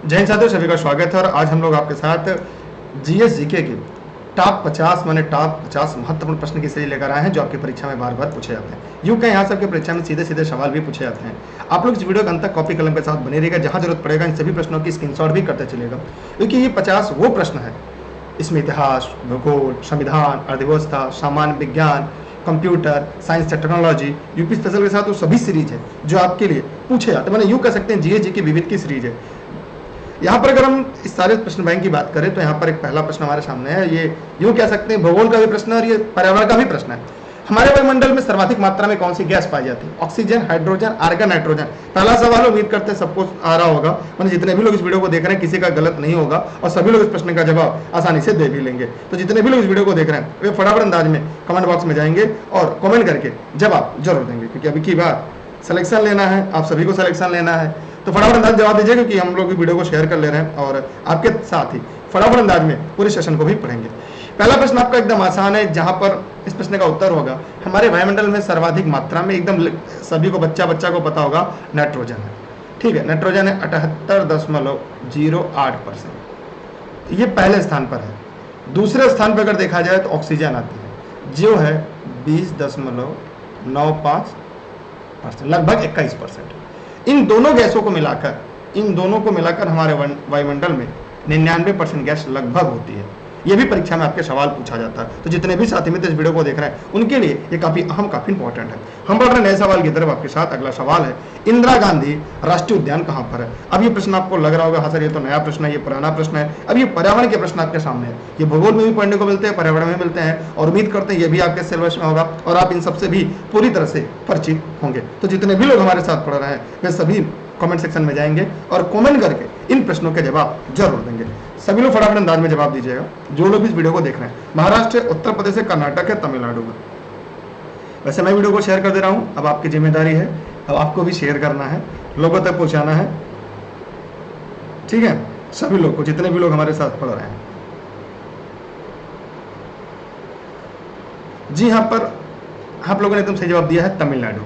जय हिंद साथियों, सभी का स्वागत है। और आज हम लोग आपके साथ जीएस जीके की टॉप 50 माने टॉप 50 महत्वपूर्ण प्रश्न की सीरीज लेकर आए हैं जो आपकी परीक्षा में बार बार पूछे जाते हैं। यूं कहें यहाँ सबके परीक्षा में सीधे सीधे सवाल भी पूछे जाते हैं। आप लोग इस वीडियो के अंत तक कॉपी कलम के साथ बने रहिएगा, जहां जरूरत पड़ेगा इन सभी प्रश्नों की स्क्रीनशॉट भी करते चलिएगा, क्योंकि ये 50 वो प्रश्न है, इसमें इतिहास, भूगोल, संविधान, अर्थव्यवस्था, सामान्य विज्ञान, computer science, technology, UP special के साथ वो सभी सीरीज है जो आपके लिए पूछे जाते हैं। मैंने यूं कह सकते हैं जीएस जी की विविध की सीरीज है। यहाँ पर अगर हम इस सारे प्रश्न बैंक की बात करें तो यहाँ पर एक पहला प्रश्न हमारे सामने है। ये यूं कह सकते हैं भूगोल का भी प्रश्न है और ये पर्यावरण का भी प्रश्न है। हमारे वायुमंडल में सर्वाधिक मात्रा में कौन सी गैस पाई जाती है? Oxygen, hydrogen, argon, nitrogen. पहला सवाल उम्मीद करते हैं सबको आ रहा होगा, मतलब जितने भी लोग इस वीडियो को देख रहे हैं किसी का गलत नहीं होगा और सभी लोग इस प्रश्न का जवाब आसानी से दे भी लेंगे। तो जितने भी लोग इस वीडियो को देख रहे हैं वे फटाफट अंदाज में कमेंट बॉक्स में जाएंगे और कमेंट करके जवाब जरूर देंगे, क्योंकि अभी की बार सिलेक्शन लेना है, आप सभी को सिलेक्शन लेना है। तो फटाफट अंदाज जवाब दीजिए, क्योंकि हम लोग भी वीडियो को शेयर कर ले रहे हैं और आपके साथ ही फटाफट अंदाज में पूरे सेशन को भी पढ़ेंगे। पहला प्रश्न आपका एकदम आसान है, जहां पर इस प्रश्न का उत्तर होगा हमारे वायुमंडल में सर्वाधिक मात्रा में, एकदम सभी को बच्चा को पता होगा, नाइट्रोजन है। ठीक है, नाइट्रोजन है 78.08%, ये पहले स्थान पर है। दूसरे स्थान पर अगर देखा जाए तो ऑक्सीजन आती है जो है 20.95%, लगभग 21%। इन दोनों गैसों को मिलाकर हमारे वायुमंडल में 99% गैस लगभग होती है। ये भी परीक्षा में आपके सवाल पूछा जाता है। तो जितने भी साथी मित्र इस वीडियो को देख रहे हैं उनके लिए ये काफी अहम, काफी इंपॉर्टेंट है। हम बढ़ रहे नए सवाल की तरफ आपके साथ। अगला सवाल है, इंदिरा गांधी राष्ट्रीय उद्यान कहां पर है? अब ये प्रश्न आपको लग रहा होगा हाँ सर ये तो नया प्रश्न है, ये पुराना प्रश्न है। अब ये पर्यावरण के प्रश्न आपके सामने है। ये भूगोल में भी पढ़ने को मिलते हैं, पर्यावरण में मिलते हैं, और उम्मीद करते हैं ये भी आपके सिलेबस में होगा और आप इन सबसे भी पूरी तरह से परिचित होंगे। तो जितने भी लोग हमारे साथ पढ़ रहे हैं वे सभी कमेंट सेक्शन में जाएंगे और कमेंट करके इन प्रश्नों के जवाब जरूर देंगे। सभी लोग फटाफट अंदाज में जवाब दीजिएगा जो लोग इस वीडियो को देख रहे हैं। महाराष्ट्र, उत्तर प्रदेश है, कर्नाटक है, तमिलनाडु है। वैसे मैं वीडियो को शेयर कर दे रहा हूं, अब आपकी जिम्मेदारी है, अब आपको भी शेयर करना है, लोगों तक पहुंचाना है। ठीक है, सभी लोग को, जितने भी लोग हमारे साथ पढ़ रहे हैं। जी, यहां पर आप लोगों ने एकदम सही जवाब दिया है, तमिलनाडु।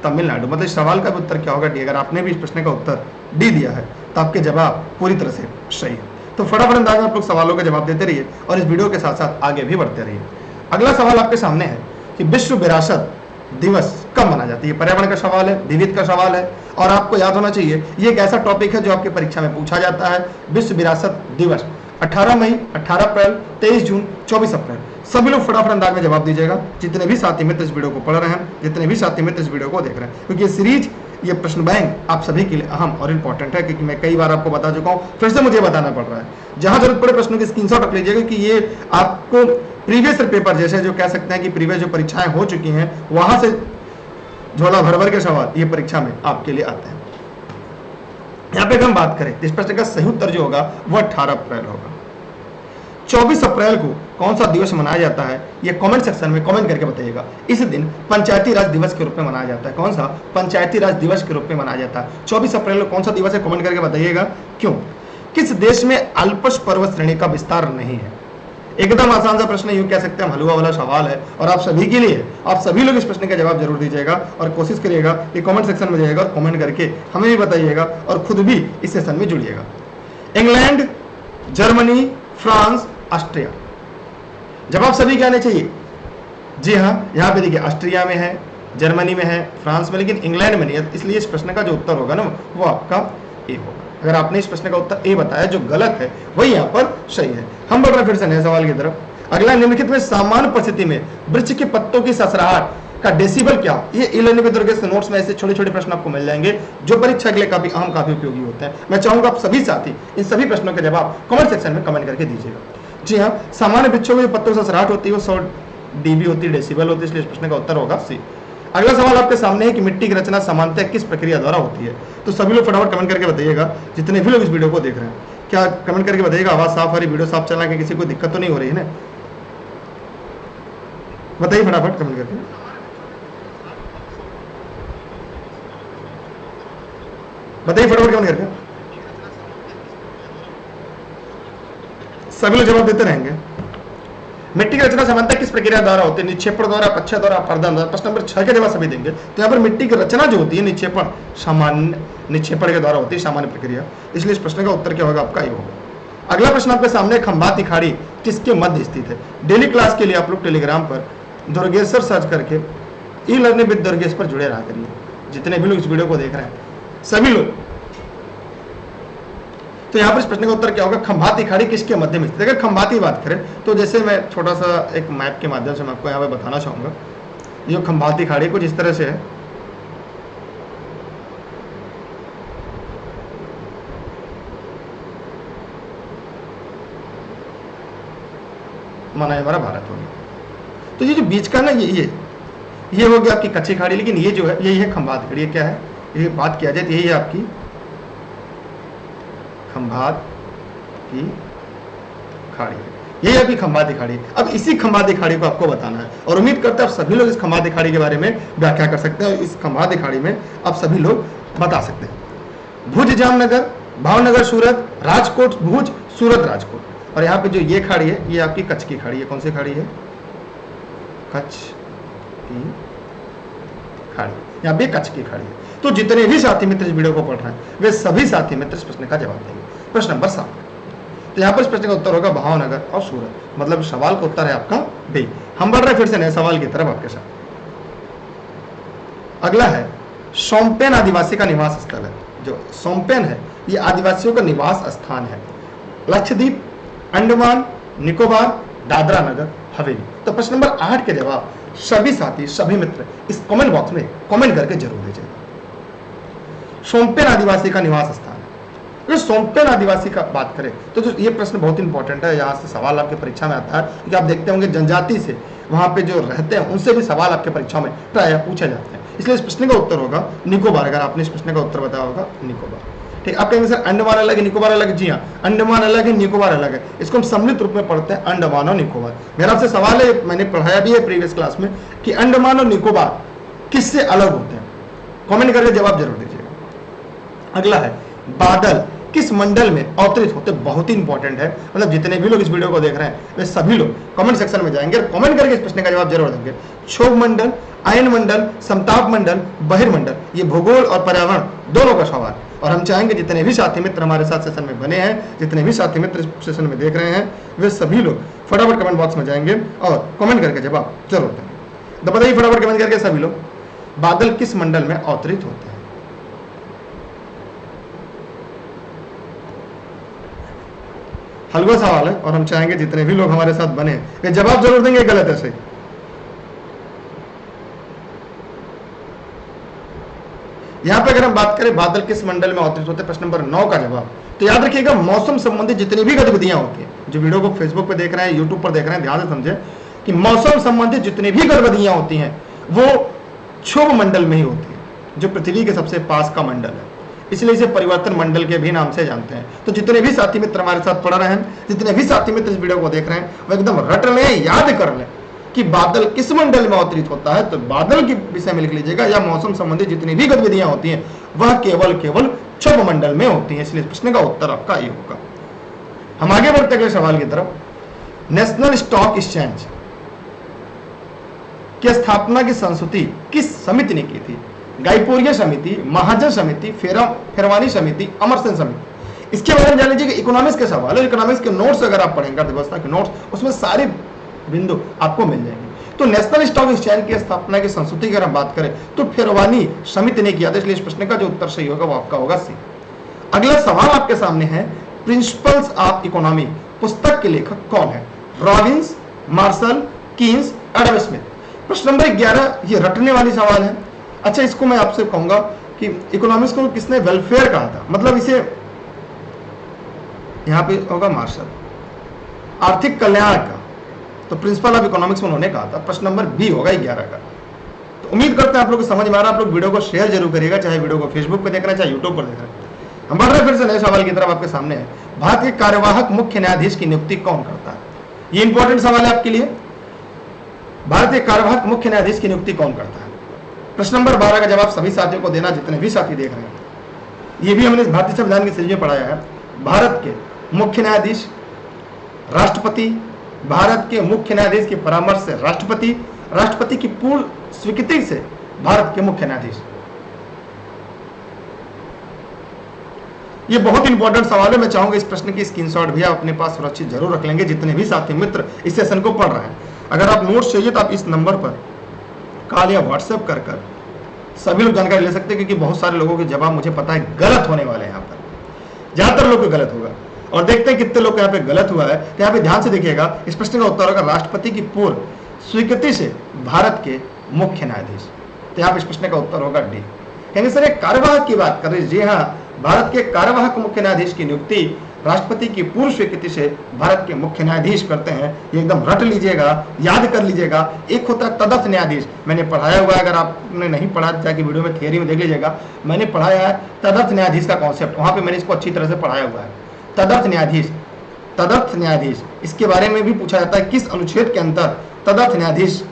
तमिलनाडु, मतलब इस सवाल का भी उत्तर क्या होगा डी। अगर आपने भी इस प्रश्न का उत्तर डी दिया है तो आपके जवाब पूरी तरह से सही है। तो फटाफट अंदाज में आप लोग सवालों के जवाब देते रहिए और इस वीडियो के साथ साथ आगे भी बढ़ते रहिए। अगला सवाल आपके सामने है कि विश्व विरासत दिवस कब मनाया जाता है? ये पर्यावरण का सवाल है, विविध का सवाल है, और आपको याद होना चाहिए ये एक ऐसा टॉपिक है जो आपकी परीक्षा में पूछा जाता है। विश्व विरासत दिवस 18 मई, 18 अप्रैल, 23 जून, 24 अप्रैल। सभी लोग फटाफट अंदाज में जवाब दीजिएगा, जितने भी साथी मित्र इस वीडियो को पढ़ रहे हैं, जितने भी साथी मित्र इस वीडियो को देख रहे हैं, क्योंकि ये सीरीज, ये प्रश्न बैंक आप सभी के लिए अहम और इंपॉर्टेंट है। क्योंकि मैं कई बार आपको बता चुका हूं, फिर से मुझे बताना पड़ रहा है। जहां जरूरत पड़े प्रश्नों की स्क्रीनशॉट रख लीजिएगा कि ये आपको प्रीवियस पेपर जैसे, जो कह सकते हैं कि प्रीवियस जो परीक्षाएं हो चुकी हैं वहां से झोला भर के सवाल ये परीक्षा में आपके लिए आते हैं। यहाँ पे हम बात करें इस प्रश्न का सही उत्तर जो होगा वो 18 अप्रैल होगा। 24 अप्रैल को कौन सा दिवस मनाया जाता है ये कमेंट सेक्शन में कमेंट करके बताइएगा। इस दिन पंचायती राज दिवस के रूप में मनाया जाता है। कौन सा? पंचायती राज दिवस के रूप में मनाया जाता है। 24 अप्रैल को कौन सा दिवस है कमेंट करके बताइएगा। क्यों? किस देश में अल्प्स पर्वत श्रेणी का विस्तार नहीं है? एकदम आसान सा प्रश्न, यूं कह सकते हैं हलवा वाला सवाल है और आप सभी के लिए। आप सभी लोग इस प्रश्न का जवाब जरूर दीजिएगा और कोशिश करिएगा कि कमेंट सेक्शन में जाइएगा और कमेंट करके हमें भी बताइएगा और खुद भी इस सेशन में जुड़िएगा। England, Germany, France, Austria. जवाब सभी के आने चाहिए। जी हाँ, यहाँ पे देखिए ऑस्ट्रिया में है, जर्मनी में है, फ्रांस में, लेकिन इंग्लैंड में नहीं है। इसलिए इस प्रश्न का जो उत्तर होगा ना वो आपका ए होगा। अगर आपने इस प्रश्न का उत्तर ए बताया, जो गलत है वही यहाँ पर सही है। हम बढ़ रहे फिर से नए सवाल की तरफ। अगला, निम्नलिखित में सामान्य परिस्थिति में वृक्ष के पत्तों की ससराहट का डेसिबल क्या? ये ई-लर्निंग विद के नोट्स में ऐसे छोटे छोटे प्रश्न आपको मिल जाएंगे जो परीक्षा के लिए काफी अहम, काफी उपयोगी होते हैं। मैं चाहूंगा आप सभी साथी इन सभी प्रश्नों के जवाब कमेंट सेक्शन में कमेंट करके दीजिएगा। जी हाँ, सामान्य वृक्षों में पत्तों की ससराहट होती है वो 100 dB होती है, डेसिबल होती है, इसलिए इस प्रश्न का उत्तर होगा सी। अगला सवाल आपके सामने है कि मिट्टी की रचना सामान्यतः किस प्रक्रिया द्वारा होती है? तो सभी लोग फटाफट कमेंट करके बताइएगा, जितने भी लोग इस वीडियो को देख रहे हैं। क्या कमेंट करके बताइएगा, आवाज साफ आ रही, वीडियो साफ चला के किसी को दिक्कत तो नहीं हो रही है ना? बताइए फटाफट कमेंट करके। बताइए फटाफट कमेंट करके, सभी लोग जवाब देते रहेंगे। मिट्टी की रचना सामान्यतः किस प्रक्रिया द्वारा होती है? निक्षेपण द्वारा, अपक्षय द्वारा, अपरदन द्वारा। प्रश्न नंबर 6 के जवाब सभी देंगे। तो यहाँ पर मिट्टी की रचना जो होती है निक्षेपण, सामान्य निक्षेपण के द्वारा होती है, सामान्य प्रक्रिया। इसलिए इस प्रश्न का उत्तर क्या होगा आपका? ये होगा। अगला प्रश्न आपके सामने, खंभाती खाड़ी किसके मध्य स्थित है? डेली क्लास के लिए आप लोग टेलीग्राम पर दुर्गेश्वर सर्च करके ई लर्निंग विद दुर्गेश पर जुड़े रहा करिए। जितने भी लोग इस वीडियो को देख रहे हैं सभी लोग। तो यहाँ पर इस प्रश्न का उत्तर क्या होगा? खंभाती खाड़ी किसके मध्य में स्थित है? अगर खंभाती बात करें तो जैसे मैं छोटा सा एक मैप के माध्यम से मैं आपको यहाँ पे बताना चाहूंगा। ये खंभाती खाड़ी कुछ इस तरह से है। माना हमारा भारत हो गया। तो ये जो बीच का ना ये हो गया आपकी कच्ची खाड़ी, लेकिन ये जो है यही है खंभात खाड़ी। ये क्या है? ये बात किया जाए तो यही है आपकी खंभात की खाड़ी, यही आपकी खंभाती खाड़ी। अब इसी खंभाती खाड़ी को आपको बताना है और उम्मीद करते हैं आप सभी लोग इस खंभाती खाड़ी के बारे में व्याख्या कर सकते हैं। इस खंभाती खाड़ी में आप सभी लोग बता सकते हैं। भुज जामनगर, भावनगर सूरत, राजकोट भुज, सूरत राजकोट। और यहाँ पे जो ये खाड़ी है ये आपकी कच्छ की खाड़ी है। कौन सी खाड़ी है? कच्छ की खाड़ी। यहाँ पे कच्छ की खाड़ी है। तो जितने भी साथी मित्र इस वीडियो को पढ़ रहे हैं वे सभी साथी मित्र इस प्रश्न का जवाब देंगे। प्रश्न नंबर 7। तो यहाँ पर इस प्रश्न का उत्तर होगा भावनगर और सूरत। मतलब सवाल का उत्तर है आपका बी। हम बढ़ रहे हैं फिर से नए सवाल की तरफ आपके साथ। अगला है सोमपेन आदिवासी का निवास स्थल है। जो सोमपेन है ये आदिवासियों का निवास स्थान है। लक्षद्वीप, अंडमान निकोबार, दादरा नगर हवेली। तो प्रश्न नंबर 8 के जवाब सभी साथी सभी मित्र इस कमेंट बॉक्स में कमेंट करके जरूर दीजिएगा। सोमपेन आदिवासी का निवास स्थान है। अगर सोमपेन आदिवासी का बात करें तो ये प्रश्न बहुत इंपॉर्टेंट है। यहाँ से सवाल आपके परीक्षा में आता है क्योंकि आप देखते होंगे जनजाति से वहां पे जो रहते हैं उनसे भी सवाल आपके परीक्षा में प्रायः पूछे जाते हैं। इसलिए इस प्रश्न का उत्तर होगा निकोबार। अगर आपने इस प्रश्न का उत्तर बताया होगा निकोबार। ठीक, आप कहेंगे सर अंडमान अलग है निकोबार अलग है। जी हाँ, अंडमान अलग है निकोबार अलग है। इसको हम सम्मिलित रूप में पढ़ते हैं अंडमान और निकोबार। मेरा आपसे सवाल है, मैंने पढ़ाया भी है प्रीवियस क्लास में, कि अंडमान और निकोबार किससे अलग होते हैं? कमेंट करके जवाब जरूर दीजिएगा। अगला है बादल किस मंडल में अवतरित होते? बहुत ही इंपॉर्टेंट है। मतलब जितने भी लोग इस वीडियो को देख रहे हैं वे सभी लोग कमेंट सेक्शन में जाएंगे और कमेंट करके इस प्रश्न का जवाब जरूर देंगे। क्षोभ मंडल, आयन मंडल, समताप मंडल, बहिर्मंडल। ये भूगोल और पर्यावरण दोनों का सवाल। और हम चाहेंगे जितने भी साथी मित्र हमारे साथ सेशन में बने हैं, जितने भी साथी मित्र इस सेशन में देख रहे हैं, वे सभी लोग फटाफट कमेंट बॉक्स में जाएंगे और कमेंट करके जवाब जरूर देंगे। तो बताइए फटाफट कमेंट करके सभी लोग, बादल किस मंडल में अवतरित होते हैं? हलवा सवाल है और हम चाहेंगे जितने भी लोग हमारे साथ बने वे जवाब जरूर देंगे। गलत है सही? यहां पे अगर हम बात करें बादल किस मंडल में अवतरित होते हैं, प्रश्न नंबर 9 का जवाब। तो याद रखिएगा मौसम संबंधी जितनी भी गतिविधियां होती हैं, जो वीडियो को फेसबुक पे देख रहे हैं, यूट्यूब पर देख रहे हैं, ध्यान से समझे कि मौसम संबंधी जितनी भी गतिविधियां होती हैं वो क्षोभ मंडल में ही होती है, जो पृथ्वी के सबसे पास का मंडल है। इसलिए इसे परिवर्तन मंडल के भी नाम से जानते हैं। तो जितने भी साथी मित्र हमारे साथ पढ़ रहे हैं, जितने भी साथी मित्र इस वीडियो को देख रहे हैं, वो एकदम रट लें, याद कर लें कि बादल किस मंडल में अवतरित होता है। तो बादल के विषय में लिख लीजिएगा, या मौसम संबंधी जितनी भी गतिविधियां होती हैं वह केवल क्षोभ मंडल में होती हैं। इसलिए प्रश्न का उत्तर आपका ये होगा। हम आगे बढ़ते अगले सवाल की तरफ। नेशनल स्टॉक एक्सचेंज की स्थापना की संस्तुति किस समिति ने की थी? गाइपोरिया समिति, महाजन समिति, फेरवानी समिति, अमरसेन समिति। इसके बारे में जान लीजिए कि इकोनॉमिक्स के सवाल है। इकोनॉमिक्स के नोट्स अगर आप पढ़ेंगे, अर्थव्यवस्था के नोट्स, उसमें सारे बिंदु आपको मिल जाएंगे। तो नेशनल स्टॉक एक्सचेंज की स्थापना की संस्तुति की अगर हम बात करें तो फेरवानी समिति ने किया था। इसलिए इस प्रश्न का जो उत्तर सही होगा वो आपका होगा सी। अगला सवाल आपके सामने है, प्रिंसिपल्स ऑफ इकोनॉमी पुस्तक के लेखक कौन है? Robbins, Marshall, Keynes, Adam Smith. प्रश्न नंबर 11 ये रटने वाली सवाल है। अच्छा, इसको मैं आपसे कहूंगा कि इकोनॉमिक्स को किसने वेलफेयर कहा था? मतलब इसे यहां पे होगा मार्शल। आर्थिक कल्याण का तो प्रिंसिपल ऑफ इकोनॉमिक्स उन्होंने कहा था। प्रश्न नंबर बी होगा 11 का। तो उम्मीद करते हैं आप लोग को समझ में आ रहा है। आप लोग वीडियो को शेयर जरूर करिएगा, चाहे वीडियो को फेसबुक पे देख रहे हैं चाहे यूट्यूब पर देख रहे हैं। हम बढ़ रहे हैं फिर से नए सवाल की तरफ आपके सामने है। भारत के कार्यवाहक मुख्य न्यायाधीश की नियुक्ति कौन करता है? ये इंपॉर्टेंट सवाल है आपके लिए। भारत के कार्यवाहक मुख्य न्यायाधीश की नियुक्ति कौन करता है? प्रश्न नंबर 12 का जवाब सभी साथियों को देना, जितने भी साथी देख रहे हैं। ये भी हमने भारतीय संविधान की सीरीज में पढ़ाया है। भारत के मुख्य न्यायाधीश, राष्ट्रपति, भारत के मुख्य न्यायाधीश की परामर्श से राष्ट्रपति, राष्ट्रपति की पूर्ण स्वीकृति से भारत के मुख्य न्यायाधीश। ये बहुत इंपॉर्टेंट सवाल है। मैं चाहूंगा इस प्रश्न की स्क्रीनशॉट भी आप अपने पास सुरक्षित जरूर रख लेंगे, जितने भी साथी मित्र इस सेशन को पढ़ रहे हैं। अगर आप नोट्स चाहिए तो आप इस नंबर पर कॉल या व्हाट्सएप कर सभी लोग जानकारी ले सकते हैं, क्योंकि बहुत सारे लोगों के जवाब मुझे पता है गलत होने वाले हैं। यहाँ पर ज्यादातर लोग को गलत होगा, और देखते हैं कितने लोग यहाँ पे गलत हुआ है। तो यहाँ पे ध्यान से देखिएगा, इस प्रश्न का उत्तर होगा राष्ट्रपति की पूर्व स्वीकृति से भारत के मुख्य न्यायाधीश। तो यहाँ पे इस प्रश्न का उत्तर होगा डी। कहेंगे सर एक कार्यवाहक की बात कर रहे हैं। जी हाँ, भारत के कार्यवाहक मुख्य न्यायाधीश की नियुक्ति राष्ट्रपति की पूर्व स्वीकृति से भारत के मुख्य न्यायाधीश करते हैं। ये एकदम रट लीजिएगा, याद कर लीजिएगा। एक होता है तदर्थ न्यायाधीश, मैंने पढ़ाया हुआ है, अगर आपने नहीं पढ़ा जाके वीडियो में थियरी में देख लीजिएगा, मैंने पढ़ाया है तदर्थ न्यायाधीश का कॉन्सेप्ट, वहां पे मैंने इसको अच्छी तरह से पढ़ाया हुआ है। तदर्थ न्यायाधीश, तदर्थ न्यायाधीश, इसके बारे में भी पूछा जाता है किस अनुच्छेद के अंतर तदर्थ न्यायाधीश।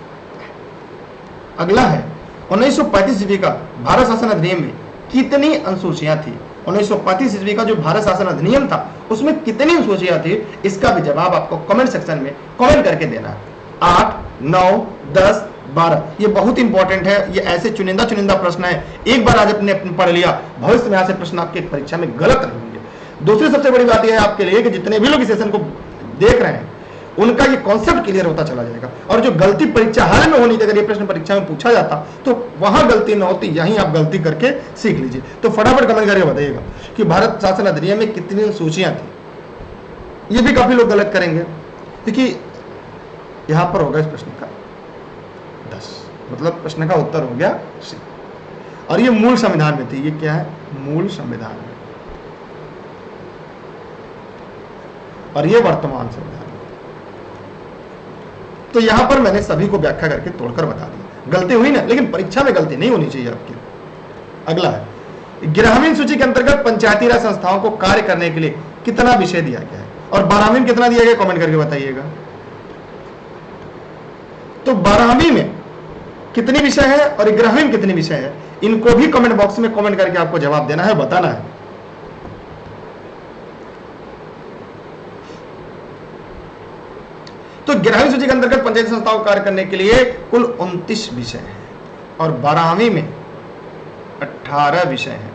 अगला है 1935 ईस्वी का भारत शासन अधिनियम में कितनी अनुसूचियां थी। 1935 ईस्वी का जो भारत शासन अधिनियम था उसमें कितनी अनुसूचियां थी, इसका भी जवाब आपको कमेंट सेक्शन में कमेंट करके देना है। 8, 9, 10, 12। ये बहुत इंपॉर्टेंट है। ये ऐसे चुनिंदा चुनिंदा प्रश्न है, एक बार आज अपने पढ़ लिया, भविष्य में ऐसे प्रश्न आपके परीक्षा में गलत नहीं होंगे। दूसरी सबसे बड़ी बात यह है आपके लिए कि जितने भी लोग इस सेशन को देख रहे हैं उनका ये कॉन्सेप्ट क्लियर होता चला जाएगा, और जो गलती परीक्षा हाल में होनी थी, अगर ये प्रश्न परीक्षा में पूछा जाता तो वहां गलती ना होती, यहीं आप गलती करके सीख लीजिए। तो फटाफट कमेंट करके बताइएगा कि भारत शासन अधिनियम में कितनी अनुसूचियां थी। ये भी काफी लोग गलत करेंगे, क्योंकि यहां पर होगा इस प्रश्न का 10, मतलब प्रश्न का उत्तर हो गया सी। और ये मूल संविधान में थी। ये क्या है? मूल संविधान में, और ये वर्तमान संविधान। तो यहां पर मैंने सभी को व्याख्या करके तोड़कर बता दिया। गलती हुई ना, लेकिन परीक्षा में गलती नहीं होनी चाहिए आपकी। अगला है 11वीं सूची के अंतर्गत पंचायती राज संस्थाओं को कार्य करने के लिए कितना विषय दिया गया है, और 12वीं में कितना दिया गया, कमेंट करके बताइएगा। तो 12वीं में कितने विषय है और 11वीं में कितने विषय है, इनको भी कमेंट बॉक्स में कमेंट करके आपको जवाब देना है, बताना है। तो 11वीं सूची के अंतर्गत पंचायती संस्थाओं को कार्य करने के लिए कुल 29 विषय हैं, और 12वीं में 18 विषय हैं।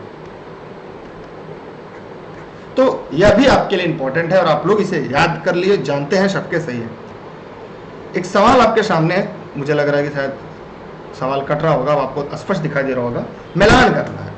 तो यह भी आपके लिए इंपॉर्टेंट है, और आप लोग इसे याद कर लिए, जानते हैं, सबके सही है। एक सवाल आपके सामने है, मुझे लग रहा है कि शायद सवाल कट रहा होगा, आपको स्पष्ट दिखाई दे रहा होगा। मिलान करना है।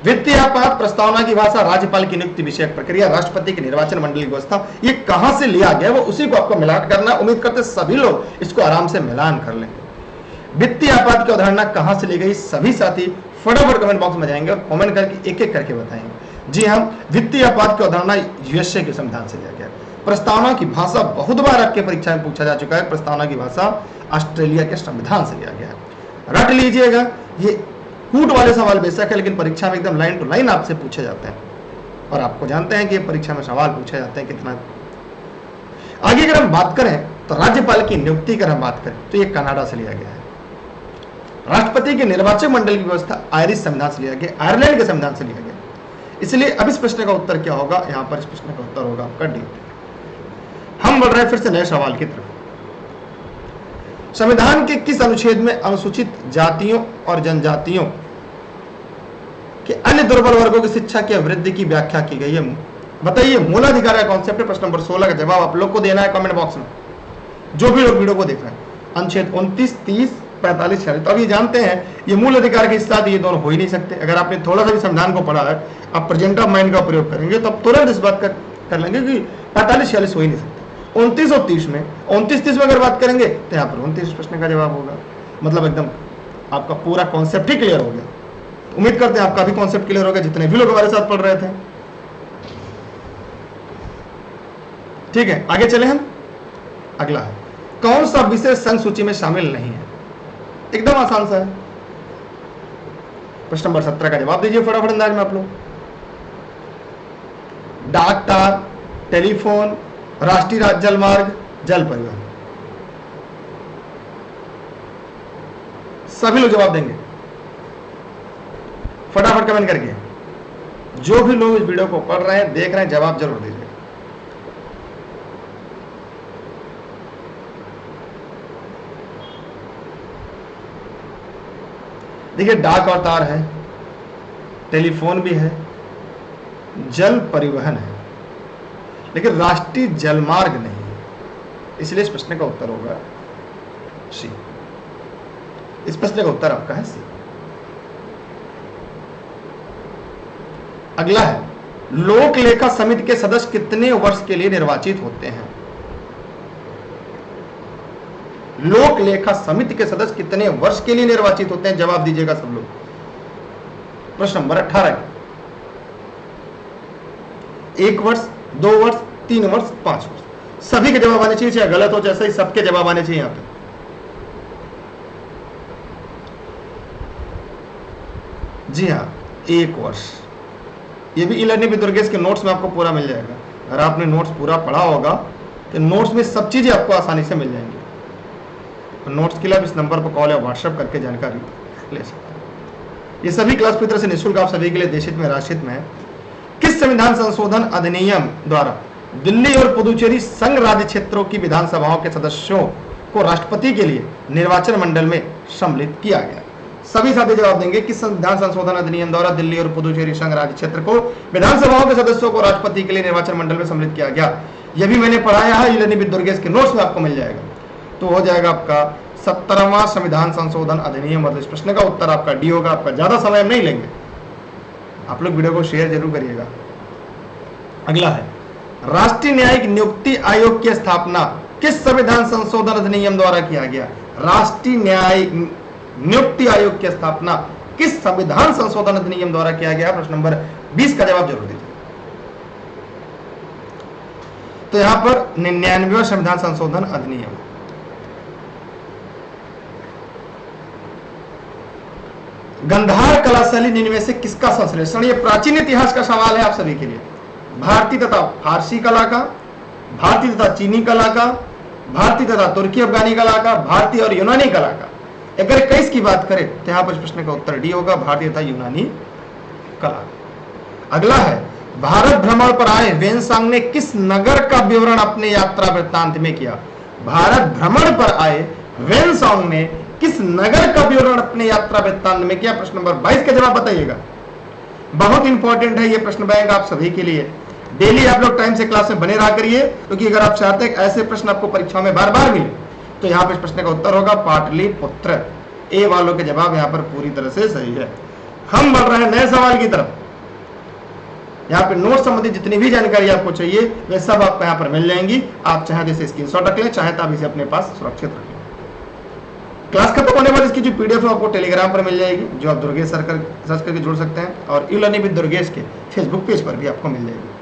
वित्तीय आपात प्रस्तावना की भाषा, राज्यपाल की नियुक्ति विषयक प्रक्रिया, राष्ट्रपति की निर्वाचन मंडली की व्यवस्था, ये कहां से लिया गया वो उसी को आपको मिलान करना। उम्मीद करते सभी लोग इसको आराम से मिलान कर लेंगे। वित्तीय आपात की अवधारणा कहां से ली गई, सभी साथी फटाफट कमेंट बॉक्स में जाएंगे और कमेंट करके एक एक करके बताएंगे। जी हम वित्तीय आपात की अवधारणा यूएसए के संविधान से लिया गया। प्रस्तावना की भाषा बहुत बार आपके परीक्षा में पूछा जा चुका है। प्रस्तावना की भाषा ऑस्ट्रेलिया के संविधान से लिया गया है। रट लीजिएगा, ये कूट वाले सवाल बेशक है, लेकिन परीक्षा में एकदम लाइन टू लाइन आपसे पूछे जाते हैं, और आपको जानते हैं कि परीक्षा में सवाल पूछे जाते हैं कितना। आगे अगर हम बात करें तो राज्यपाल की नियुक्ति अगर हम बात करें तो ये कनाडा से लिया गया है। राष्ट्रपति के निर्वाचन मंडल की व्यवस्था आयरिश संविधान से लिया गया, आयरलैंड के संविधान से लिया गया। इसलिए अब इस प्रश्न का उत्तर क्या होगा, यहां पर इस प्रश्न का उत्तर होगा आपका डी। हम बढ़ रहे हैं फिर से नए सवाल की तरफ। संविधान के किस अनुच्छेद में अनुसूचित जातियों और जनजातियों के अन्य दुर्बल वर्गों की शिक्षा की वृद्धि की व्याख्या की गई है? बताइए। मूलाधिकार का कॉन्सेप्ट है। प्रश्न नंबर 16 का जवाब आप लोग को देना है कमेंट बॉक्स में, जो भी लोग वीडियो को देख रहे हैं। अनुच्छेद 29, 30, 45, 46। तो अब ये जानते हैं ये मूल अधिकार के हिस्सा ये दोनों हो ही नहीं सकते। अगर आपने थोड़ा सा भी संविधान को पढ़ा है, आप प्रेजेंट ऑफ माइंड का प्रयोग करेंगे तो आप तुरंत इस बात कर लेंगे कि 45, 46 हो ही नहीं सकते। 29 और 30 में, 29, 30 में अगर बात करेंगे तो यहाँ पर 29 प्रश्न का जवाब होगा। मतलब एकदम आपका पूरा कॉन्सेप्ट ही क्लियर हो गया। उम्मीद करते हैं आपका भी कॉन्सेप्ट क्लियर हो गया, जितने भी लोग हमारे साथ पढ़ रहे थे। ठीक है, आगे चले हम। अगला है कौन सा विषय संघ सूची में शामिल नहीं है? एकदम आसान सा है। प्रश्न नंबर 17 का जवाब दीजिए फटाफट अंदाज में आप लोग। डाक तार, टेलीफोन, राष्ट्रीय जलमार्ग, जल परिवहन। सभी लोग जवाब देंगे फटाफट कमेंट करके। जो भी लोग इस वीडियो को पढ़ रहे हैं, देख रहे हैं, जवाब जरूर दीजिए। देखिए डाक और तार है, टेलीफोन भी है, जल परिवहन है, लेकिन राष्ट्रीय जलमार्ग नहीं है, इसलिए इस प्रश्न का उत्तर होगा सी। इस प्रश्न का उत्तर आपका है सी। अगला है, लोक लेखा समिति के सदस्य कितने वर्ष के लिए निर्वाचित होते हैं? लोक लेखा समिति के सदस्य कितने वर्ष के लिए निर्वाचित होते हैं? जवाब दीजिएगा सब लोग। प्रश्न नंबर 18, 1 वर्ष, 2 वर्ष, 3 वर्ष, 5 वर्ष। सभी के जवाब आने चाहिए, चाहे गलत हो जैसे ही सबके जवाब आने चाहिए यहां पे। जी हाँ, 1 वर्ष। ये भी ई-लर्निंग विद दुर्गेश के नोट्स में आपको पूरा मिल जाएगा। अगर आपने नोट्स पूरा पढ़ा होगा तो नोट्स में सब चीजें आपको आसानी से मिल जाएंगी। तो नोट्स के लिए आप इस नंबर पर कॉल या व्हाट्सएप करके जानकारी ले सकते हैं। ये सभी क्लास पूरी तरह से निःशुल्क आप सभी के लिए देशहित में राष्ट्रहित में है। किस संविधान संशोधन अधिनियम द्वारा दिल्ली और पुदुचेरी संघ राज्य क्षेत्रों की विधानसभाओं के सदस्यों को राष्ट्रपति के लिए निर्वाचन मंडल में सम्मिलित किया गया? सभी साथी जवाब देंगे। किस संविधान संशोधन अधिनियम द्वारा दिल्ली और पुदुचेरी संघ राज्य क्षेत्र को विधानसभाओं के सदस्यों को राष्ट्रपति के लिए निर्वाचन मंडल में सम्मिलित किया गया? यह भी मैंने पढ़ाया है, ई-लर्निंग विद दुर्गेश के नोट्स में आपको मिल जाएगा। तो हो जाएगा आपका 17वां संविधान संशोधन अधिनियम। मतलब इस प्रश्न का उत्तर आपका डी होगा। आपका ज्यादा समय नहीं लेंगे, आप लोग वीडियो को शेयर जरूर करिएगा। अगला है, राष्ट्रीय न्यायिक नियुक्ति आयोग की स्थापना किस संविधान संशोधन अधिनियम द्वारा किया गया? राष्ट्रीय न्यायिक नियुक्ति आयोग की स्थापना किस संविधान संशोधन अधिनियम द्वारा किया गया? प्रश्न नंबर 20 का जवाब जरूर दीजिए। तो यहां पर 99वां संविधान संशोधन अधिनियम। गंधार कला शैली निम्न से किसका संश्लेषण? यह प्राचीन इतिहास का सवाल है आप सभी के लिए। भारतीय तथा फारसी कला का, भारतीय तथा चीनी कला का, भारतीय तथा तुर्की अफगानी कला का, भारतीय और यूनानी कला का। अगर 21 की बात करें तो यहां पर इस प्रश्न का उत्तर डी होगा, भारतीय तथा यूनानी कला। अगला है, भारत भ्रमण पर आए वेनसांग ने किस नगर का विवरण अपने यात्रा वृत्तांत में किया? भारत भ्रमण पर आए वेनसांग ने किस नगर का विवरण अपने यात्रा वृत्तांत में किया? प्रश्न नंबर 22 का जवाब बताइएगा। बहुत इंपॉर्टेंट है ये प्रश्न बैंक आप सभी के लिए। डेली आप लोग टाइम से क्लास में बने रहा करिए, क्योंकि अगर आप चाहते हैं ऐसे प्रश्न आपको परीक्षा में बार बार मिले तो यहाँ पे इस प्रश्न का उत्तर होगा पाटलिपुत्र। ए वालों के जवाब यहाँ पर पूरी तरह से सही है। हम बढ़ रहे हैं नए सवाल की तरफ। यहाँ पे नोट संबंधी जितनी भी जानकारी आपको चाहिए वे सब आपको यहाँ पर मिल जाएंगी। आप चाहे तो इसे स्क्रीनशॉट रख लें, चाहे तो आप इसे अपने पास सुरक्षित रख लें। क्लास खत्म होने बाद इसकी जो पीडीएफ है आपको टेलीग्राम पर मिल जाएगी, जो आप दुर्गेश सर सर्च करके जोड़ सकते हैं, और ई-लर्निंग विद दुर्गेश के फेसबुक पेज पर भी आपको मिल जाएगी।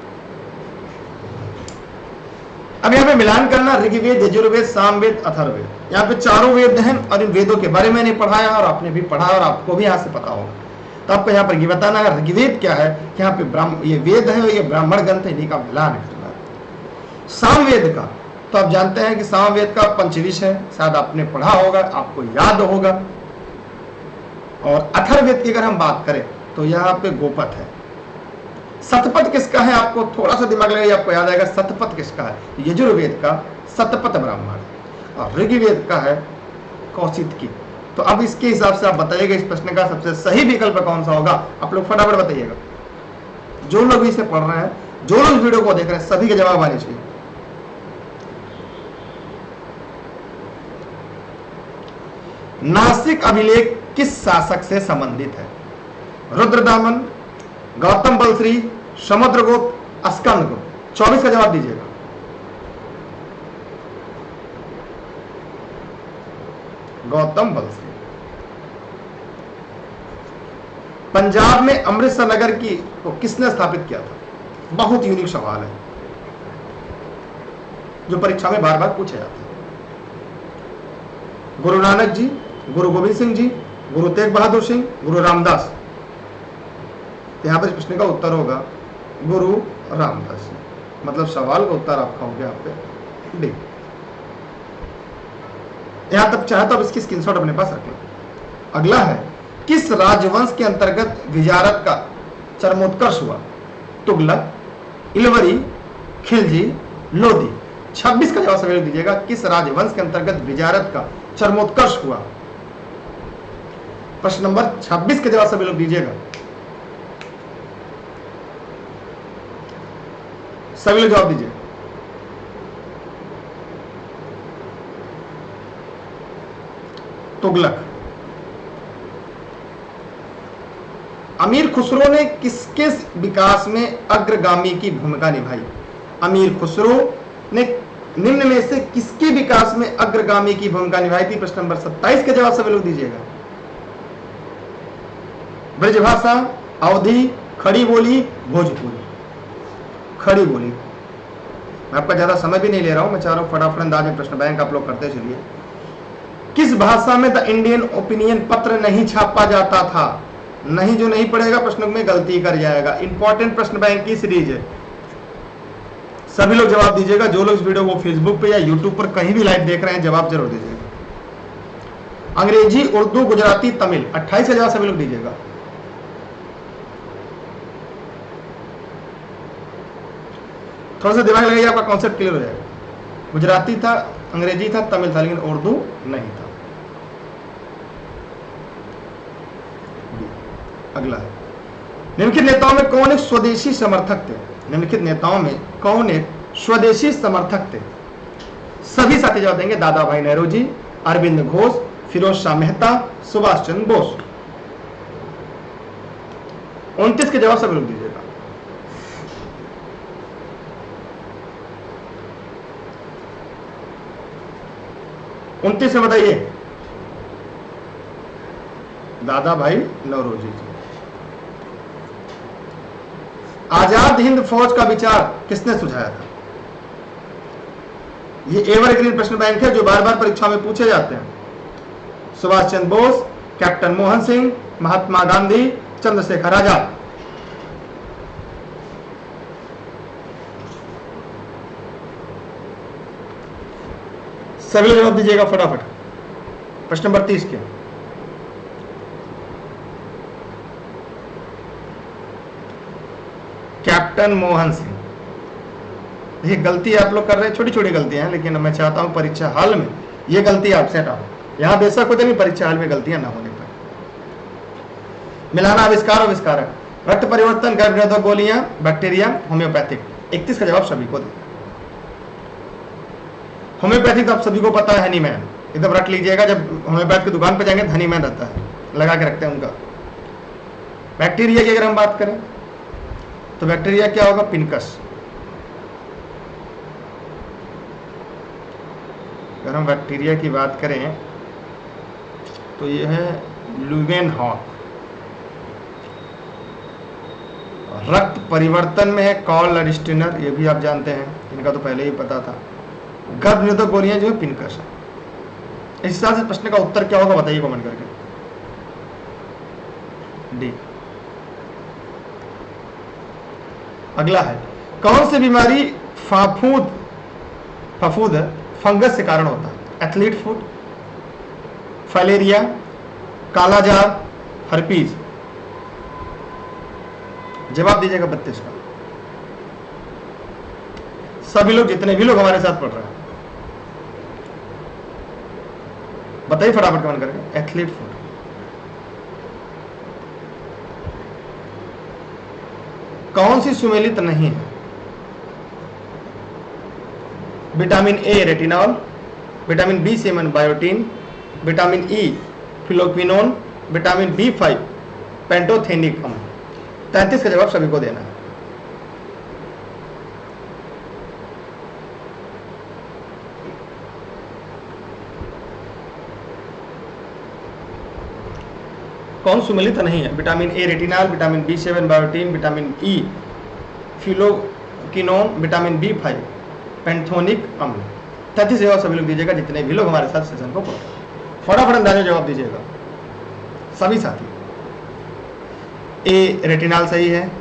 अब यहाँ पे मिलान करना, ऋग्वेद, यजुर्वेद, सामवेद, अथर्ववेद। यहाँ पे चारों वेद हैं और इन वेदों के बारे में मैंने पढ़ाया और आपने भी पढ़ा और आपको भी यहाँ से पता होगा। तो आपको यहाँ पर ये बताना है ऋग्वेद क्या है, यहाँ पे ये वेद है और ये ब्राह्मण ग्रंथ है, इन्हीं का मिलान है। सामवेद का तो आप जानते हैं कि सामवेद का पंचविश है, शायद आपने पढ़ा होगा, आपको याद होगा। और अथर्ववेद की अगर हम बात करें तो यहाँ पे गोपथ है। सतपथ किसका है? आपको थोड़ा सा दिमाग लगाइए, आपको याद आएगा सतपथ किसका है। यजुर्वेद का सतपथ ब्राह्मण और ऋग्वेद का है कौशितकी। तो अब इसके हिसाब से आप बताइएगा इस प्रश्न का सबसे सही विकल्प कौन सा होगा। आप लोग फटाफट बताइएगा। जो लोग इसे पढ़ रहे हैं, जो लोग वीडियो को देख रहे हैं, सभी के जवाब आने चाहिए। नासिक अभिलेख किस शासक से संबंधित है? रुद्रदामन, गौतम बलश्री, समुद्रगुप्त, स्कंदगुप्त। 24 का जवाब दीजिएगा। गौतम बलश्री। पंजाब में अमृतसर नगर की को किसने स्थापित किया था? बहुत यूनिक सवाल है जो परीक्षा में बार बार पूछा जाता है। गुरु नानक जी, गुरु गोविंद सिंह जी, गुरु तेग बहादुर सिंह, गुरु रामदास। यहां पर इस प्रश्न का उत्तर होगा गुरु रामदास जी। मतलब सवाल का उत्तर आपका हो गया आप पे डी। यहां तक चाहे तो आप इसकी स्क्रीनशॉट अपने पास रख लो। अगला है, किस राजवंश के अंतर्गत विजारत का चरमोत्कर्ष हुआ? तुगलक, इलवरी, खिलजी, लोधी। 26 का जवाब सभी दीजिएगा। किस राजवंश के अंतर्गत विजारत का चरमोत्कर्ष हुआ? प्रश्न नंबर 26 के जवाब सभी लोग दीजिएगा। सभी लोग जवाब दीजिए। तुगलक। अमीर खुसरो ने किसके विकास में अग्रगामी की भूमिका निभाई? अमीर खुसरो ने निम्न में से किसके विकास में अग्रगामी की भूमिका निभाई थी? प्रश्न नंबर 27 के जवाब सभी लोग दीजिएगा। ब्रजभाषा, अवधी, खड़ी बोली, भोजपुरी। खड़ी बोली। मैं आपका ज्यादा समय भी नहीं ले रहा हूं, मैं चाह रहा हूं फटाफट अंदाज में प्रश्न बैंक आप लोग करते चलिए। किस भाषा में द इंडियन ओपिनियन पत्र नहीं छापा जाता था? नहीं, जो नहीं पढ़ेगा प्रश्नों में गलती कर जाएगा। इंपॉर्टेंट प्रश्न बैंक की सीरीज है, सभी लोग जवाब दीजिएगा। जो लोग इस वीडियो को फेसबुक पे या यूट्यूब पर कहीं भी लाइव देख रहे हैं, जवाब जरूर दीजिएगा। अंग्रेजी, उर्दू, गुजराती, तमिल। 28 का जवाब सभी लोग दीजिएगा। थोड़ा सा दिमाग लगाइए, आपका कॉन्सेप्ट क्लियर हो जाएगा। गुजराती था, अंग्रेजी था, तमिल था, लेकिन उर्दू नहीं था। अगला है, निम्नलिखित नेताओं में कौन एक स्वदेशी समर्थक थे? निम्नलिखित नेताओं में कौन एक स्वदेशी समर्थक थे? सभी साथी जवाब देंगे। दादा भाई नेहरू जी, अरविंद घोष, फिरोज शाह मेहता, सुभाष चंद्र बोस। 29 के जवाब सभी लोग दीजिएगा। उनतीस में बताइए। दादा भाई नौरोजी जी। आजाद हिंद फौज का विचार किसने सुझाया था? ये एवरग्रीन प्रश्न बैंक है जो बार बार परीक्षा में पूछे जाते हैं। सुभाष चंद्र बोस, कैप्टन मोहन सिंह, महात्मा गांधी, चंद्रशेखर आजाद। सभी लोग जवाब दीजिएगा फटाफट। प्रश्न नंबर 30 के कैप्टन मोहन सिंह। देखिए गलती आप लोग कर रहे हैं, छोटी छोटी गलतियां हैं, लेकिन मैं चाहता हूं परीक्षा हाल में ये गलती आपसे हटाओ। यहां बेशक होते नहीं, परीक्षा हाल में गलतियां ना होने पर। मिलाना, आविष्कार, आविष्कारक, रक्त परिवर्तन, गर्भनिरोधक गोलियां, बैक्टीरिया, होम्योपैथिक। 31 का जवाब सभी को दे। होम्योपैथिक तो आप सभी को पता है, हनीमैन। एकदम रख लीजिएगा, जब होम्योपैथ की दुकान पर जाएंगे तो हनीमैन रहता है, लगा के रखते हैं उनका। बैक्टीरिया की अगर हम बात करें तो बैक्टीरिया क्या होगा? पिनकस। अगर हम बैक्टीरिया की बात करें तो ये है ल्यूवेनहॉक। रक्त परिवर्तन में है कार्ल लैंडस्टीनर, ये भी आप जानते हैं, इनका तो पहले ही पता था। गर्भनिरोधक गोलियां जो है पिनकस। इस हिसाब से प्रश्न का उत्तर क्या होगा बताइए कमेंट करके। डी। अगला है, कौन सी बीमारी फफूंद फंगस से कारण होता है? एथलीट फुट, फाइलेरिया, कालाजार, हर्पीज। जवाब दीजिएगा 32 का। सभी लोग, जितने भी लोग हमारे साथ पढ़ रहे हैं, बताइए फटाफट कमेंट करके। Athlete foot. कौन सी सुमेलित नहीं है? Vitamin A retinol, vitamin B7 biotin, vitamin E phylloquinone, vitamin B5 pantothenic अम्ल। 33 का जवाब सभी को देना है। कौन सुमेलित नहीं है? Vitamin A retinol, vitamin B7 biotin, vitamin E phylloquinone, vitamin B5 पेंथोनिक अम्ल। 33 जवाब सभी लोग दीजिएगा, जितने भी लोग हमारे साथ सेशन को पढ़ रहे हैं। फटाफट अंदाजा जवाब दीजिएगा सभी साथी। ए रेटिनॉल सही है,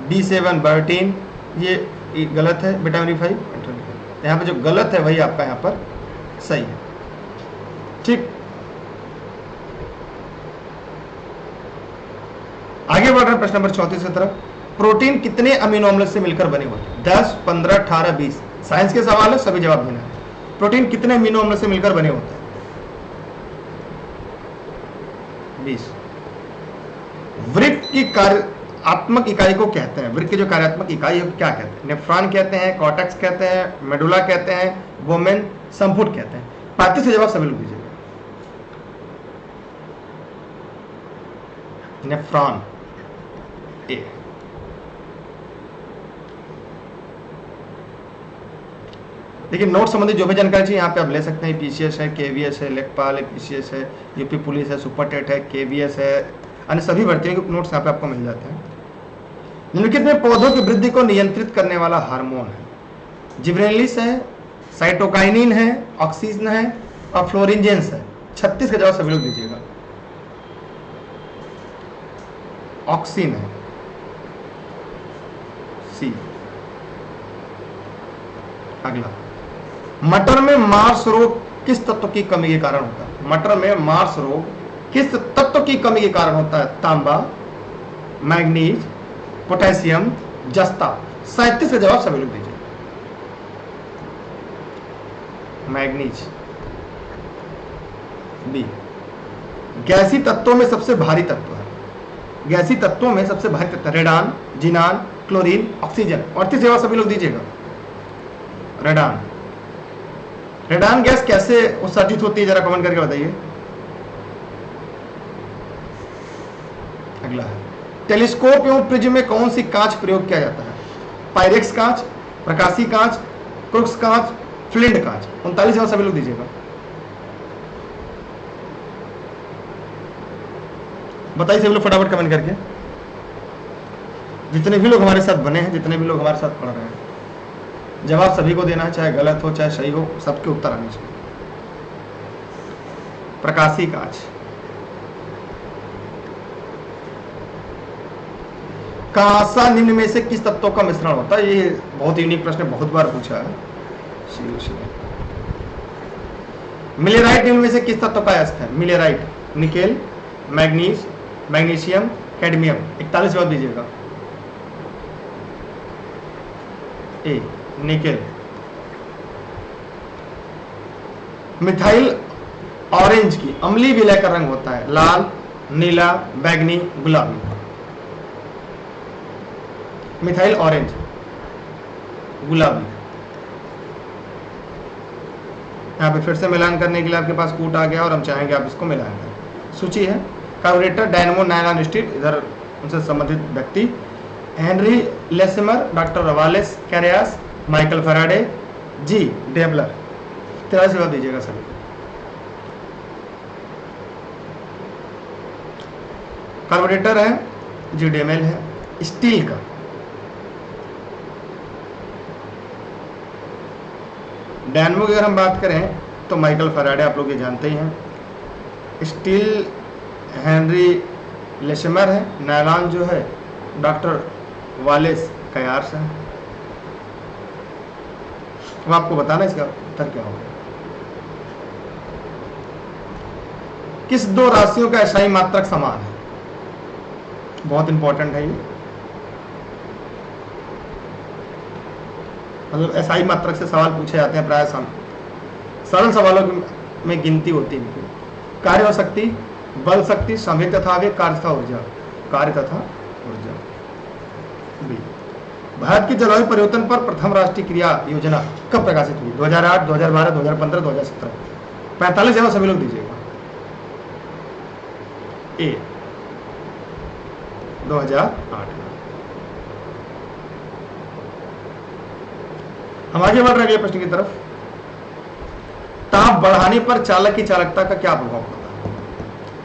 B7 बायोटीन ये गलत है, विटामिन B5 पेंथोनिक अम्ल। यहाँ पे जो गलत है वही आपका यहाँ पर सही है। ठीक, आगे बढ़ रहे हैं प्रश्न नंबर 34 की तरफ। प्रोटीन कितने अमीनो अम्ल से मिलकर बने होते हैं? 10, 15, 18, 20। साइंस के सवाल है, सभी जवाब देना है। प्रोटीन कितने अमीनो अम्ल से मिलकर बने होते हैं? 20। वृक्क की कार्यात्मक इकाई को कहते हैं, वृक्क की जो कार्यात्मक इकाई है क्या कहते हैं? नेफ्रॉन कहते हैं, कॉर्टेक्स कहते हैं, मेडुला कहते हैं, वोमेन, संपुट कहते हैं। 35 का जवाब सभी लोग दीजिएगा। नेफ्रॉन ए। देखिए नोट संबंधी जो भी जानकारी चाहिए यहाँ पे आप ले सकते हैं। पीसीएस है, केवीएस है, लेखपाल है, पीसीएस है, यूपी पुलिस है, सुपर टेट है, केवीएस है, अन्य सभी भर्तियों के नोट्स यहाँ पे आपको मिल जाते हैं। निम्नलिखित में पौधों की वृद्धि को नियंत्रित करने वाला हार्मोन है? जिब्रेलिस है, साइटोकाइनिन है, ऑक्सीजन है और फ्लोरिंजेंस है। 36 का जवाब सभी लोग दीजिएगा। ऑक्सीन है, सी। अगला, मटर में मार्स रोग किस तत्व की कमी के कारण होता है? मटर में मार्स रोग किस तत्व की कमी के कारण होता है? तांबा, मैग्नीज, पोटेशियम, जस्ता। 37 का जवाब सभी लोग दीजिए। Manganese, B. गैसी तत्वों में सबसे भारी तत्व है? गैसी तत्वों में सबसे भारी तत्व रेडान, जिनान, क्लोरीन, ऑक्सीजन। 38 जवाब सभी लोग दीजिएगा। रेडान। रेडान गैस कैसे उत्सर्जित होती है जरा कमेंट करके बताइए। अगला है, टेलीस्कोप एवं प्रिज्म में कौन सी कांच प्रयोग किया जाता है? पायरेक्स कांच, प्रकाशी कांच, क्रुक्स कांच, फ्लिंट कांच। 39 जवाब सभी लोग दीजिएगा। बताइए सभी लोग फटाफट कमेंट करके। जितने भी लोग हमारे साथ बने हैं, जितने भी लोग हमारे साथ पढ़ रहे हैं, जवाब सभी को देना है, चाहे गलत हो चाहे सही हो, सबके उत्तर आने चाहिए। प्रकाशी कांच। कांसा निम्न में से किस तत्वों का मिश्रण होता है? ये बहुत यूनिक प्रश्न, बहुत बार पूछा है। मिलेराइट निम्न में से किस तत्व का अयस्क है? मिलेराइट, निकेल, मैग्नीज, मैग्नीशियम, कैडमियम। 41 जवाब दीजिएगा। ए, निकेल। मिथाइल ऑरेंज की अम्लीय विलय का रंग होता है? लाल, नीला, बैगनी, गुलाबी। मिथाइल ऑरेंज, गुलाबी। यहाँ पे फिर से मिलान करने के लिए आपके पास कूट आ गया और हम चाहेंगे आप इसको मिलान करें। सूची है, कार्बोरेटर, डायनमो, नायलॉन स्टील, इधर उनसे संबंधित व्यक्ति हेनरी लेसिमर, doctor Wallace Carothers, Michael Faraday, J Dobereiner. 13 जवाब दीजिएगा सभी। कार्बोरेटर है, जी डेमेल है, स्टील का। डायनमो की अगर हम बात करें तो माइकल फैराडे, आप लोग ये जानते ही हैं। स्टील हेनरी लेसिमर है। नायलॉन जो है डॉक्टर वालेस कैरियास है। अब आपको बताना इसका उत्तर क्या होगा। किस दो राशियों का एसआई मात्रक समान है? बहुत इंपॉर्टेंट है ये, मतलब एसआई मात्रक से सवाल पूछे जाते हैं प्राय सरल सवालों में गिनती होती है इनकी। कार्य और शक्ति, बल शक्ति, संवेग तथा आवेग, कार्य तथा ऊर्जा। कार्य तथा ऊर्जा। बी। भारत की जलवायु परिवर्तन पर प्रथम राष्ट्रीय क्रिया योजना कब प्रकाशित हुई? 2008, 2012, 2015, 2017। 45 जवाब सभी लोग दीजिएगा। ए, 2008। हम आगे बढ़ रहे हैं अगले प्रश्न की तरफ। ताप बढ़ाने पर चालक की चालकता का क्या प्रभाव पड़ता है?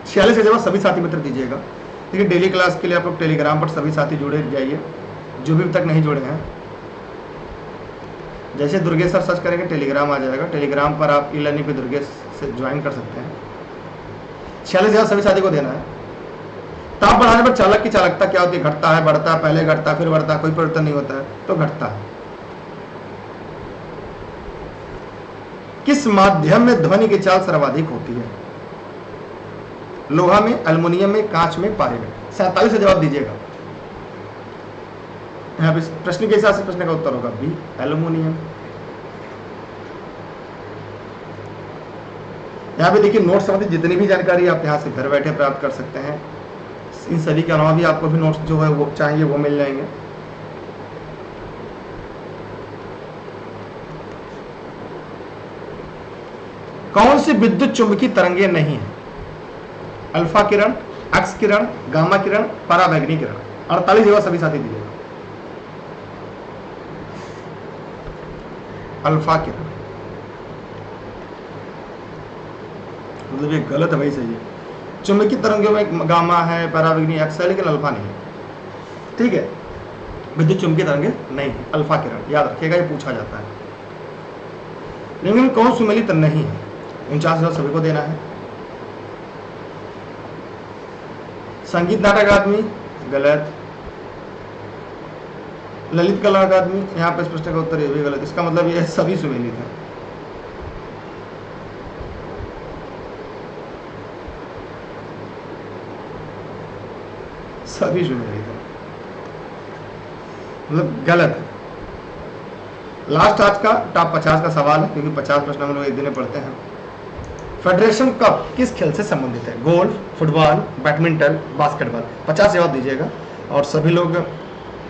46 का जवाब सभी साथी मित्र दीजिएगा। देखिए डेली क्लास के लिए आप लोग टेलीग्राम पर सभी साथी जुड़े जाइए, जो भी तक नहीं जुड़े हैं। जैसे दुर्गेश सर सर्च करेंगे टेलीग्राम आ जाएगा, टेलीग्राम पर आप ई लर्निंग पे दुर्गेश से ज्वाइन कर सकते हैं। 46 जवाब सभी साथी को देना है। ताप बढ़ाने पर चालक की चालकता क्या होती है? घटता है, बढ़ता है, पहले घटता है फिर बढ़ता है, कोई परिवर्तन नहीं होता है तो घटता है। किस माध्यम में ध्वनि की चाल सर्वाधिक होती है? लोहा में, एल्युमिनियम में, कांच में, पारे में। 47 से जवाब दीजिएगा। यहाँ पे प्रश्न के हिसाब से प्रश्न का उत्तर होगा बी, एल्युमिनियम। यहाँ पे देखिए नोट्स संबंधित जितनी भी जानकारी आप यहाँ से घर बैठे प्राप्त कर सकते हैं। इन सभी के अलावा भी आपको भी नोट्स जो है वो चाहिए वो मिल जाएंगे। कौन सी विद्युत चुंबकीय तरंगे नहीं है? अल्फा किरण, एक्स किरण, गामा किरण, पराबैंगनी किरण। 48 जगह सभी साथी दीजिएगा। अल्फा किरण मतलब ये गलत है, वही सही है। चुंबकीय तरंगों में गामा है, पराबैंगनी, एक्स है, लेकिन अल्फा नहीं है। ठीक है, विद्युत चुंबकीय तरंगे नहीं है, अल्फा किरण याद रखिएगा, ये पूछा जाता है। लेकिन कौन सुमेलित नहीं है? 49 सभी को देना है। संगीत नाटक अकादमी गलत। ललित कला अकादमी, यहाँ पे इस प्रश्न का उत्तर ये भी गलत। इसका मतलब ये सभी सुमेलित है। सभी सुमेलित है, मतलब गलत है। लास्ट आज का टॉप 50 का सवाल है, क्योंकि 50 प्रश्न हम लोग एक दिन में पढ़ते हैं। फेडरेशन कप किस खेल से संबंधित है? Golf, football, badminton, basketball. 50 जवाब दीजिएगा। और सभी लोग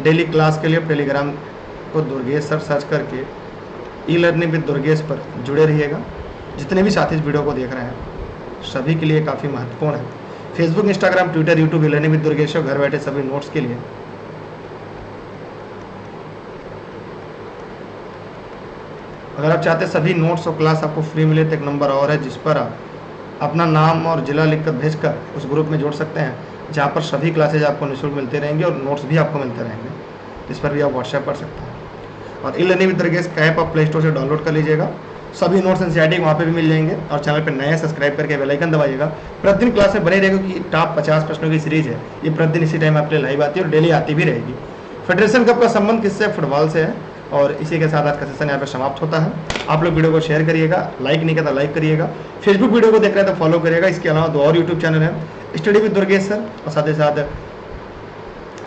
डेली क्लास के लिए टेलीग्राम को दुर्गेश सर सर्च करके ई लर्निंग विद दुर्गेश पर जुड़े रहिएगा। जितने भी साथी इस वीडियो को देख रहे हैं सभी के लिए काफ़ी महत्वपूर्ण है। Facebook, Instagram, Twitter, YouTube e learning with Durgesh घर बैठे सभी नोट्स के लिए। अगर आप चाहते हैं सभी नोट्स और क्लास आपको फ्री मिले तो एक नंबर और है जिस पर आप अपना नाम और जिला लिखकर भेजकर उस ग्रुप में जोड़ सकते हैं, जहाँ पर सभी क्लासेज आपको निःशुल्क मिलते रहेंगे और नोट्स भी आपको मिलते रहेंगे। इस पर भी आप व्हाट्सएप कर सकते हैं। और ई लर्निंग विद दुर्गेश का ऐप आप प्ले स्टोर से डाउनलोड कर लीजिएगा। सभी नोट्स एनसीईआरटी वहाँ पे भी मिल जाएंगे। और चैनल पर नया सब्सक्राइब करके बेल आइकन दबाइएगा। प्रतिदिन क्लास में बने रहेगा, क्योंकि टॉप 50 प्रश्नों की सीरीज है, ये प्रतिदिन इसी टाइम आपके लिए लाइव आती है और डेली आती भी रहेगी। फेडरेशन कप का संबंध किससे? फुटबॉल से है। और इसी के साथ आज का सेशन यहाँ पे समाप्त होता है। आप लोग वीडियो को शेयर करिएगा, लाइक नहीं करता लाइक करिएगा, फेसबुक वीडियो को देख रहे हैं तो फॉलो करिएगा। इसके अलावा 2 और यूट्यूब चैनल है, स्टडी विद दुर्गेश सर और साथ ही साथ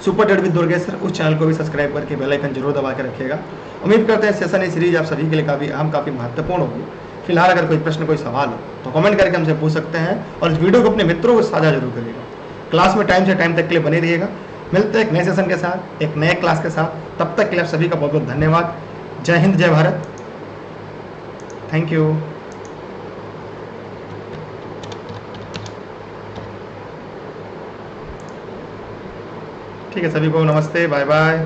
super date with Durgesh sir. उस चैनल को भी सब्सक्राइब करके बेल आइकन जरूर दबा के रखिएगा। उम्मीद करते हैं सेशन ये सीरीज आप सभी के लिए काफ़ी अहम, काफ़ी महत्वपूर्ण होगी। फिलहाल अगर कोई प्रश्न, कोई सवाल हो तो कमेंट करके हमसे पूछ सकते हैं। और इस वीडियो को अपने मित्रों को साझा जरूर करिएगा। क्लास में टाइम से टाइम तक के लिए बने रहिएगा। मिलते हैं एक नए सेशन के साथ, एक नए क्लास के साथ। तब तक के लिए आप सभी का बहुत बहुत धन्यवाद। जय हिंद, जय भारत। Thank you. ठीक है, सभी को नमस्ते, बाय बाय।